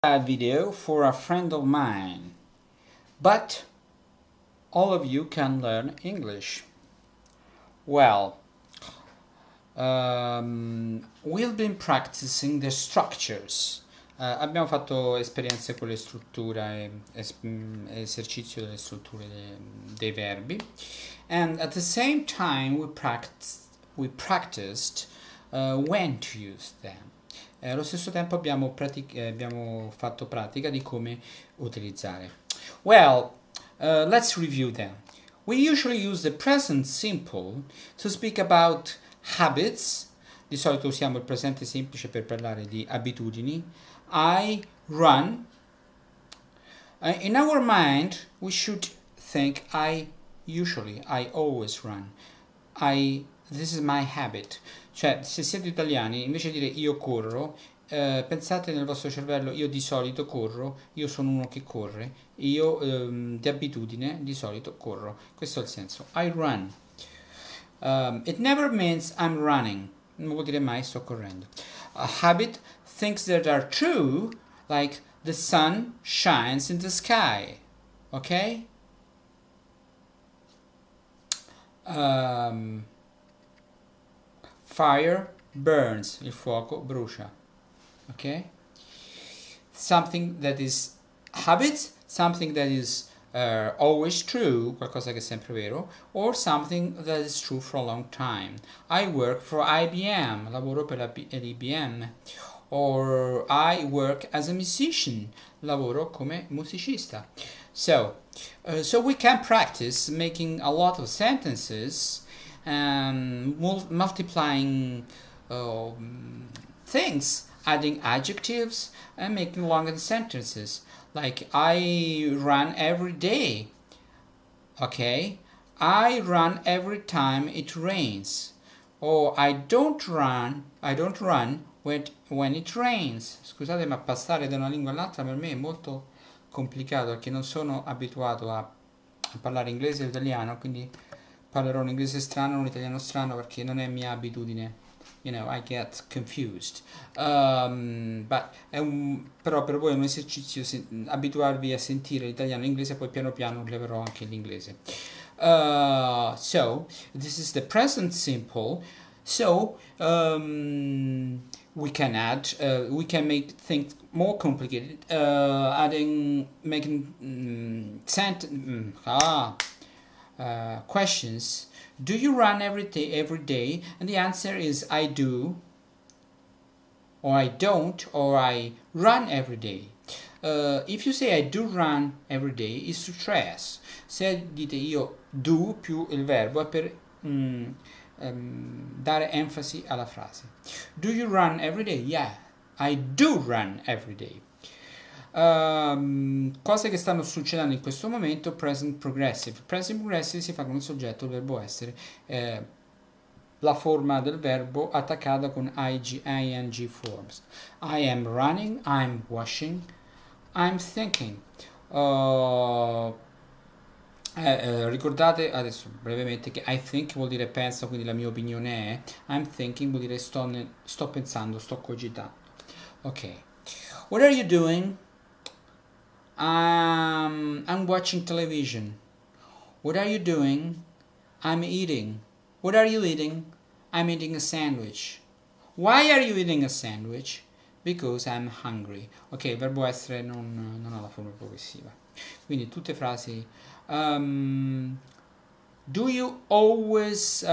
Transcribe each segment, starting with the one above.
That video for a friend of mine, but all of you can learn English. Well, we've been practicing the structures. Abbiamo fatto esperienze con le strutture, esercizio delle strutture dei verbi, and at the same time we practiced when to use them. Allo stesso tempo abbiamo fatto pratica di come utilizzare. Well, let's review them. We usually use the present simple to speak about habits. Di solito usiamo il presente semplice per parlare di abitudini. I run. In our mind, we should think I always run. This is my habit. Cioè, se siete italiani, invece di dire io corro, pensate nel vostro cervello io di solito corro, io sono uno che corre, io di abitudine di solito corro. Questo è il senso. I run. It never means I'm running. Non vuol dire mai sto correndo. A habit, things that are true, like the sun shines in the sky. Ok? Fire burns, il fuoco brucia. Ok? Something that is habits, something that is always true, qualcosa che è sempre vero, or something that is true for a long time. I work for IBM, lavoro per l'IBM. Or I work as a musician, lavoro come musicista. So we can practice making a lot of sentences and multiplying things, adding adjectives and making longer sentences. Like I run every day. Okay? I run every time it rains. Or I don't run when it rains. Scusate, ma passare da una lingua all'altra per me è molto complicato perché non sono abituato a parlare inglese e italiano, quindi parlerò un inglese strano, un italiano strano perché non è mia abitudine. You know, I get confused. Però per voi è un esercizio abituarvi a sentire l'italiano e l'inglese, poi piano piano leverò anche l'inglese. So, this is the present simple. So, we can add, we can make things more complicated, questions. Do you run every day? And the answer is I do, or I don't, or I run every day. If you say I do run every day, it's to stress. Se dite io do più il verbo è per dare enfasi alla frase. Do you run every day? Yeah, I do run every day. Cose che stanno succedendo in questo momento. Present progressive. Present progressive si fa con il soggetto, il verbo essere, la forma del verbo attaccata con ing forms. I am running, I'm washing, I'm thinking. Ricordate adesso brevemente che I think vuol dire penso, quindi la mia opinione è. I'm thinking vuol dire sto pensando, sto cogitando. Ok. What are you doing? I'm watching television. What are you doing? I'm eating. What are you eating? I'm eating a sandwich. Why are you eating a sandwich? Because I'm hungry. Ok, il verbo essere non ha la forma progressiva. Quindi tutte frasi. Do you always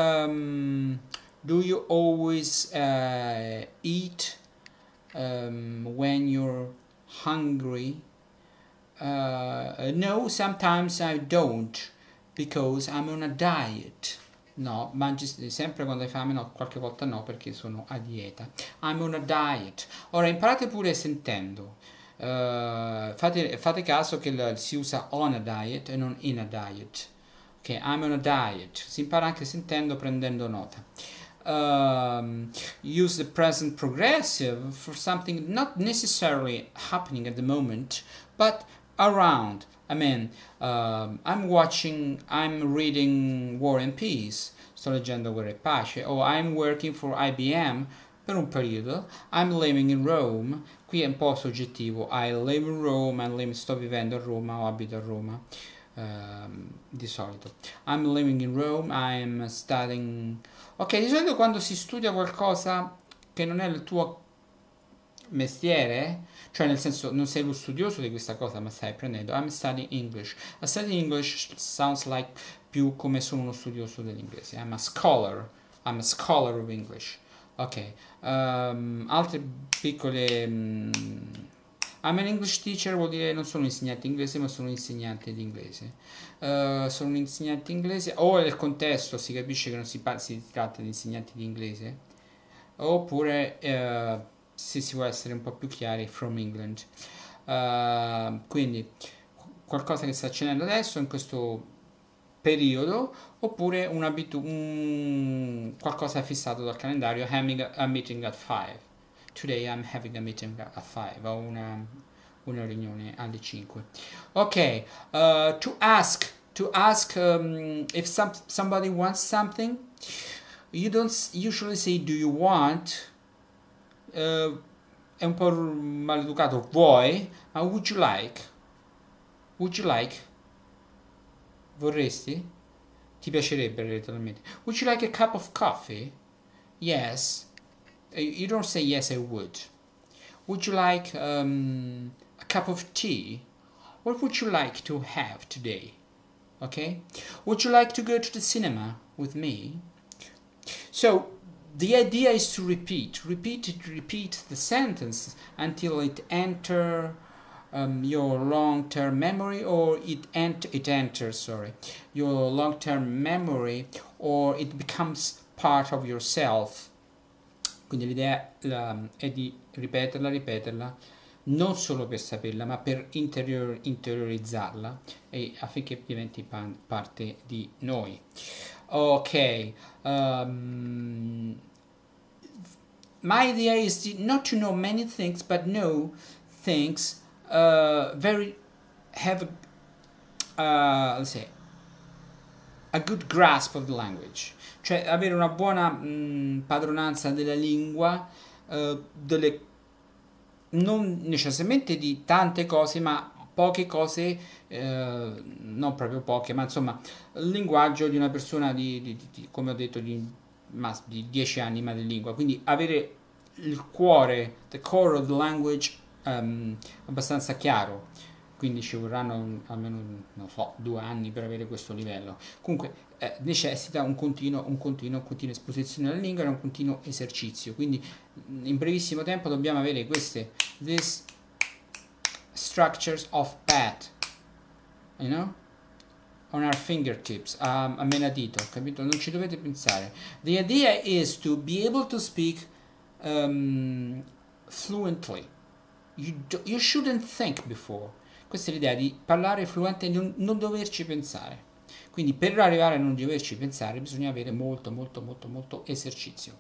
eat when you're hungry? No, sometimes I don't, because I'm on a diet. No, mangi sempre quando hai fame? No, qualche volta no, perché sono a dieta. I'm on a diet. Ora imparate pure sentendo. Fate caso che si usa on a diet e non in a diet. Ok, I'm on a diet. Si impara anche sentendo, prendendo nota. Use the present progressive for something not necessarily happening at the moment, but around. I mean, I'm reading War and Peace. Sto leggendo Guerra e Pace. Or I'm working for IBM. per un periodo. I'm living in Rome, qui è un po' soggettivo. I live in Rome, sto vivendo a Roma o abito a Roma. Di solito I'm living in Rome, I'm studying. Ok, di solito quando si studia qualcosa che non è il tuo mestiere, cioè nel senso non sei lo studioso di questa cosa ma stai apprendendo. I'm studying English. A studying English sounds like più come sono uno studioso dell'inglese. I'm a scholar of English. Ok, altre piccole I'm an English teacher vuol dire non sono un insegnante inglese ma sono un insegnante di inglese. Sono un insegnante inglese, o nel contesto si capisce che non si tratta di insegnanti di inglese, oppure se si vuole essere un po' più chiari, from England. Quindi qualcosa che sta accadendo adesso in questo periodo, oppure qualcosa fissato dal calendario, having a meeting at 5. Today I'm having a meeting at 5, ho una riunione alle 5. Ok, to ask if somebody wants something, you don't usually say do you want, è un po' maleducato, vuoi, ma would you like? Would you like? Vorresti? Ti piacerebbe letteralmente. Would you like a cup of coffee? Yes. You don't say yes, I would. Would you like a cup of tea? What would you like to have today? Okay? Would you like to go to the cinema with me? So the idea is to repeat the sentence until it enter your long-term memory, or it enters your long-term memory, or it becomes part of yourself. Quindi l'idea è di ripeterla, non solo per saperla, ma per interiorizzarla, e affinché diventi parte di noi. Ok, my idea is not to know many things, but know things have let's say a good grasp of the language, cioè avere una buona padronanza della lingua, non necessariamente di tante cose, ma poche cose, non proprio poche, ma insomma il linguaggio di una persona di come ho detto di 10 anni madrelingua, quindi avere il cuore, the core of the language, abbastanza chiaro. Quindi ci vorranno almeno, non so, 2 anni per avere questo livello. Comunque necessita un continuo esposizione alla lingua e un continuo esercizio. Quindi in brevissimo tempo dobbiamo avere these structures of pat, you know, on our fingertips, a menadito, capito? Non ci dovete pensare. The idea is to be able to speak fluently. You shouldn't think before. Questa è l'idea di parlare fluente e non doverci pensare. Quindi per arrivare a non doverci pensare bisogna avere molto esercizio.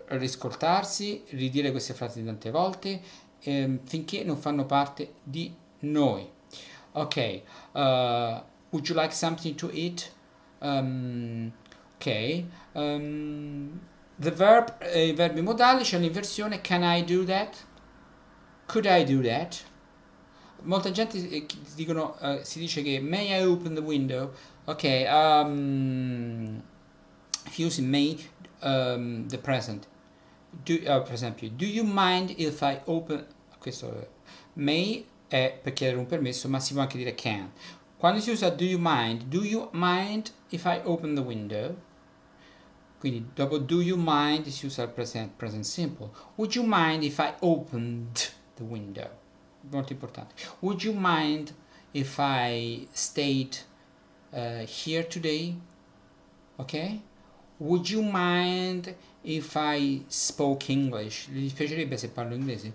Riscoltarsi, ridire queste frasi tante volte, finché non fanno parte di noi. Ok, would you like something to eat? Ok, the verb, i verbi modali, c'è l'inversione can I do that? Could I do that? Molta gente si dice che may I open the window? Ok, if using may, the present, per esempio, do you mind if I open, questo may è per chiedere un permesso, ma si può anche dire can. Quando si usa do you mind if I open the window? Quindi dopo do you mind si usa il present simple. Would you mind if I opened the window? Molto importante. Would you mind if I stayed here today? Ok? Would you mind if I spoke English? Gli dispiacerebbe se parlo inglese?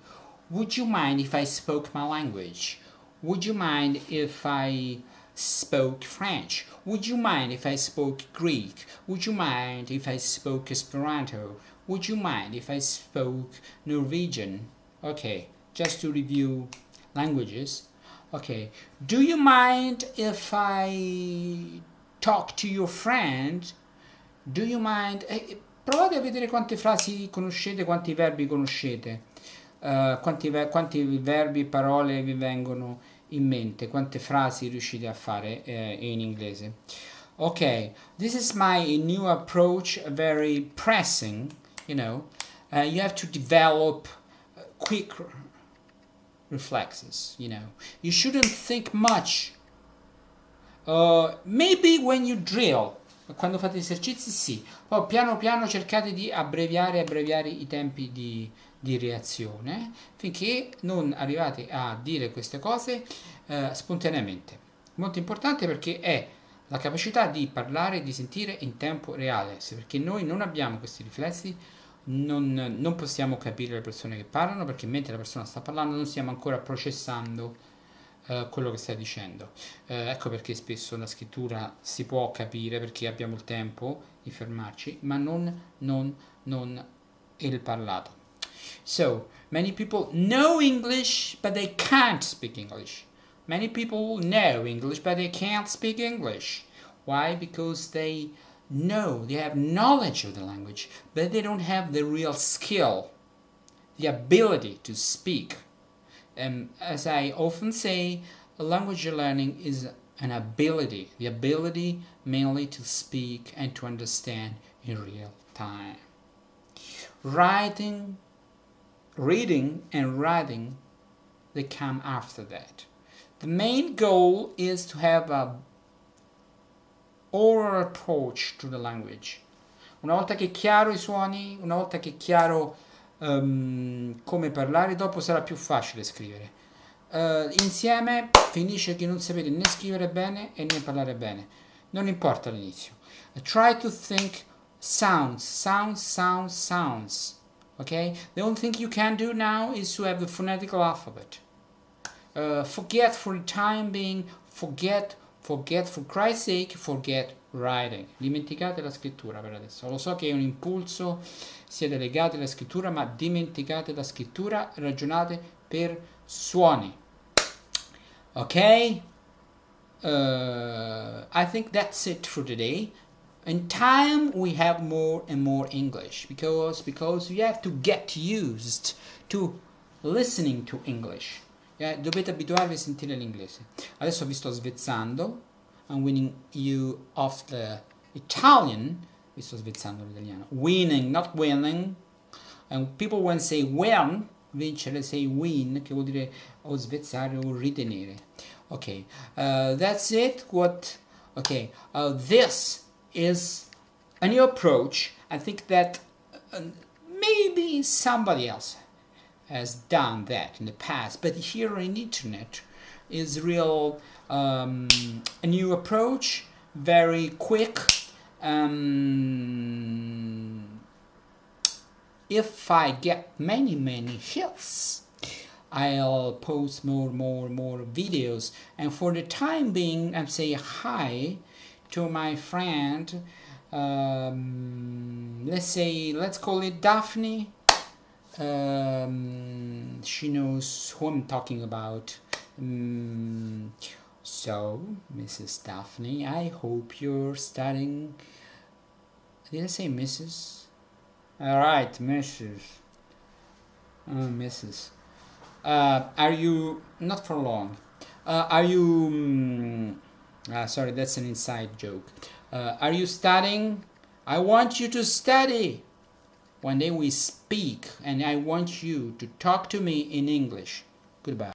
Would you mind if I spoke my language? Would you mind if I spoke French? Would you mind if I spoke Greek? Would you mind if I spoke Esperanto? Would you mind if I spoke Norwegian? Okay, just to review languages. Okay, do you mind if I talk to your friend? Do you mind? provate a vedere quante frasi conoscete, quanti verbi conoscete, quanti verbi e parole vi vengono in mente, quante frasi riuscite a fare in inglese. Ok, this is my new approach, very pressing, you know. You have to develop quick reflexes, you know. You shouldn't think much. Maybe when you drill, quando fate esercizi sì, poi piano piano cercate di abbreviare i tempi di reazione finché non arrivate a dire queste cose spontaneamente. Molto importante perché è la capacità di parlare e di sentire in tempo reale, perché noi non abbiamo questi riflessi, non possiamo capire le persone che parlano perché mentre la persona sta parlando non stiamo ancora processando quello che sta dicendo. Ecco perché spesso la scrittura si può capire perché abbiamo il tempo di fermarci, ma non il parlato. So, many people know English, but they can't speak English. Many people know English, but they can't speak English. Why? Because they know, they have knowledge of the language, but they don't have the real skill, the ability to speak. As I often say, language learning is an ability, the ability mainly to speak and to understand in real time. Reading and writing, they come after that. The main goal is to have a oral approach to the language. Una volta che è chiaro i suoni, una volta che è chiaro come parlare, dopo sarà più facile scrivere. Insieme finisce che non sapete né scrivere bene e né parlare bene. Non importa all'inizio. Try to think sounds. Okay? The only thing you can do now is to have the phonetical alphabet. Forget for the time being, forget for Christ's sake, forget writing. Dimenticate la scrittura per adesso. Lo so che è un impulso, siete legati alla scrittura, ma dimenticate la scrittura, ragionate per suoni. Ok? I think that's it for today. In time we have more and more English because you have to get used to listening to English. Dovete abituarvi a sentire l'inglese. Adesso vi sto svezzando. I'm winning you off the Italian. Vi sto svezzando l'italiano. Winning, not winning. And people when say win, vincere, say win, che vuol dire o svezzare o ritenere. Ok, that's it. This is a new approach. I think that maybe somebody else has done that in the past, but here on internet is real a new approach, very quick. If I get many hits, I'll post more videos. And for the time being, I'm saying hi to my friend. Let's call it Daphne. She knows who I'm talking about. So, Mrs. Daphne, I hope you're studying. Did I say Mrs.? Alright, Mrs. Mrs. Are you, not for long, are you, sorry, that's an inside joke. Are you studying? I want you to study. One day we speak and I want you to talk to me in English. Goodbye.